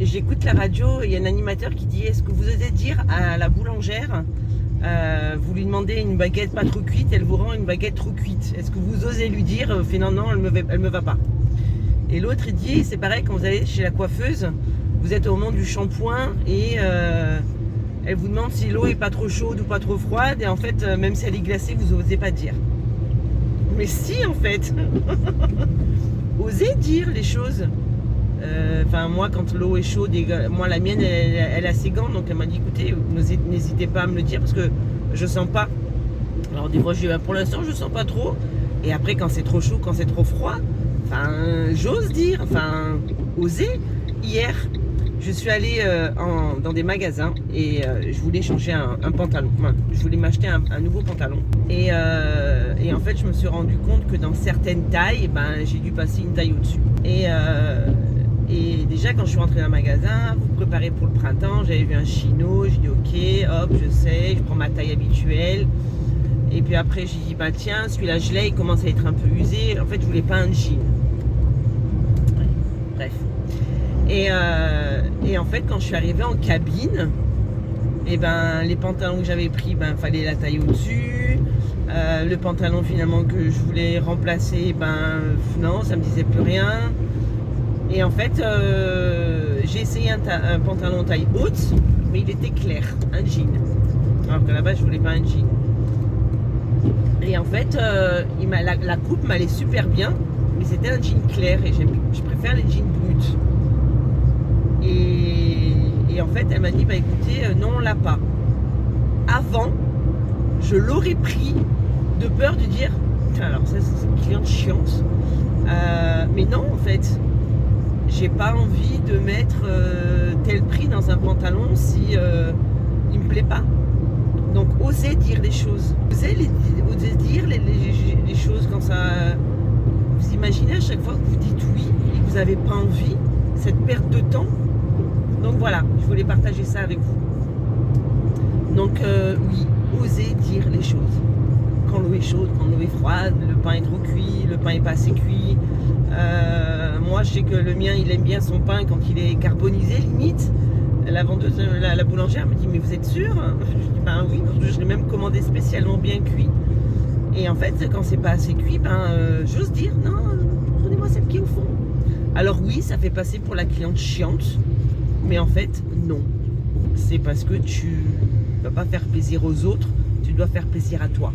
j'écoute la radio et il y a un animateur qui dit: est-ce que vous osez dire à la boulangère, vous lui demandez une baguette pas trop cuite, elle vous rend une baguette trop cuite. Est-ce que vous osez lui dire, fait non, non, elle me va pas. Et l'autre il dit: c'est pareil quand vous allez chez la coiffeuse, vous êtes au moment du shampoing et elle vous demande si l'eau est pas trop chaude ou pas trop froide, et en fait, même si elle est glacée, vous osez pas dire. Mais si, en fait, osez dire les choses. Enfin, moi, quand l'eau est chaude, moi, la mienne, elle a ses gants, donc elle m'a dit: écoutez, n'hésitez pas à me le dire parce que je sens pas. Alors, des fois, je dis: pour l'instant, je sens pas trop. Et après, quand c'est trop chaud, quand c'est trop froid, enfin, j'ose dire, enfin, oser. Hier, je suis allée dans des magasins et je voulais changer un pantalon. Enfin, je voulais m'acheter un nouveau pantalon. Et en fait, je me suis rendu compte que dans certaines tailles, j'ai dû passer une taille au-dessus. Et déjà, quand je suis rentrée dans le magasin, vous préparez pour le printemps, j'avais vu un chino, j'ai dit: ok, hop, je sais, je prends ma taille habituelle. Et puis après, j'ai dit: tiens, celui-là, je l'ai, il commence à être un peu usé. En fait, je voulais pas un jean. Bref. Et en fait, quand je suis arrivée en cabine, les pantalons que j'avais pris, fallait la taille au-dessus. Le pantalon finalement que je voulais remplacer, non, ça me disait plus rien. Et en fait, j'ai essayé un pantalon taille haute, mais il était clair, un jean. Alors que là-bas, je voulais pas un jean. Et en fait, la coupe m'allait super bien, mais c'était un jean clair et je préfère les jeans bruts. Et en fait, elle m'a dit: écoutez, non, on l'a pas. Avant, je l'aurais pris de peur de dire: alors ça, c'est une cliente chiante. Mais non, en fait, j'ai pas envie de mettre tel prix dans un pantalon si il me plaît pas. Donc, osez dire les choses. Osez dire les choses quand ça. Vous imaginez à chaque fois que vous dites oui et que vous n'avez pas envie, cette perte de temps. Donc voilà, je voulais partager ça avec vous. Donc oui, osez dire les choses. Quand l'eau est chaude, quand l'eau est froide, le pain est trop cuit, le pain est pas assez cuit. Moi, je sais que le mien, il aime bien son pain quand il est carbonisé, limite. La vendeuse, la boulangère me dit: mais vous êtes sûr? Je dis: oui, parce que je l'ai même commandé spécialement bien cuit. Et en fait, quand c'est pas assez cuit, j'ose dire: non, prenez-moi celle qui est au fond. Alors oui, ça fait passer pour la cliente chiante. Mais en fait, non. C'est parce que tu ne dois pas faire plaisir aux autres, tu dois faire plaisir à toi.